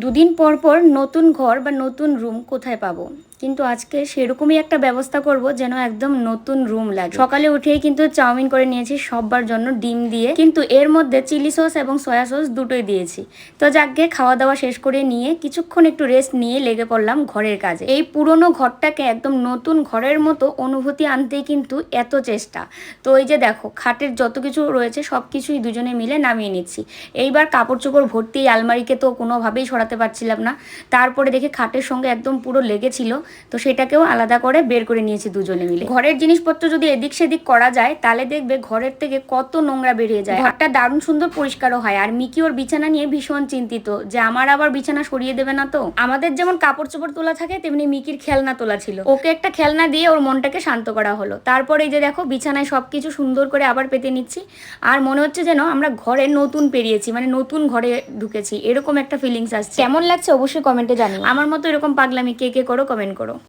দুদিন পর পর নতুন ঘর বা নতুন রুম কোথায় পাবো, কিন্তু আজকে সেরকমই একটা ব্যবস্থা করব যেন একদম নতুন রুম লাগে। সকালে উঠেই কিন্তু চাউমিন করে নিয়েছি সবার জন্য ডিম দিয়ে, কিন্তু এর মধ্যে চিলি সস এবং সয়া সস দুটোই দিয়েছি। তো যাকে খাওয়া দাওয়া শেষ করে নিয়ে কিছুক্ষণ একটু রেস্ট নিয়ে লেগে পড়লাম ঘরের কাজে। এই পুরনো ঘরটাকে একদম নতুন ঘরের মতো অনুভূতি আনতেই কিন্তু এত চেষ্টা। তো এই যে দেখো, খাটের যত কিছু রয়েছে সব কিছুই দুজনে মিলে নামিয়ে নিচ্ছি। এইবার কাপড় চোপড় ভর্তি আলমারিকে তো কোনোভাবেই সরাতে পারছিলাম না। তারপরে দেখে খাটের সঙ্গে একদম পুরো লেগেছিল, তো সেটাকেও আলাদা করে বের করে নিয়েছি দুজনে মিলে। ঘরের জিনিসপত্র যদি এদিক সেদিক করা যায় তাহলে দেখবে ঘরের থেকে কত নোংরা বেরিয়ে যায়। ঘরটা দারুণ সুন্দর পরিষ্কারও হয়। আর মিকি ওর বিছানা নিয়ে ভীষণ চিন্তিত যে আমার আবার বিছানা সরিয়ে দেবে না তো। আমাদের যেমন কাপড় চোপড় তোলা থাকে তেমনি মিকির খেলনা তোলা ছিল। ওকে একটা খেলনা দিয়ে ওর মনটাকে শান্ত করা হলো। তারপরে এই যে দেখো, বিছানায় সবকিছু সুন্দর করে আবার পেতে নিচ্ছি। আর মনে হচ্ছে যেন আমরা ঘরে নতুন পেরিয়েছি, মানে নতুন ঘরে ঢুকেছি, এরকম একটা ফিলিংস আসছে। কেমন লাগছে অবশ্যই কমেন্টে জানিও। আমার মতো এরকম পাগলামি কে কে করো, কমেন্ট করো।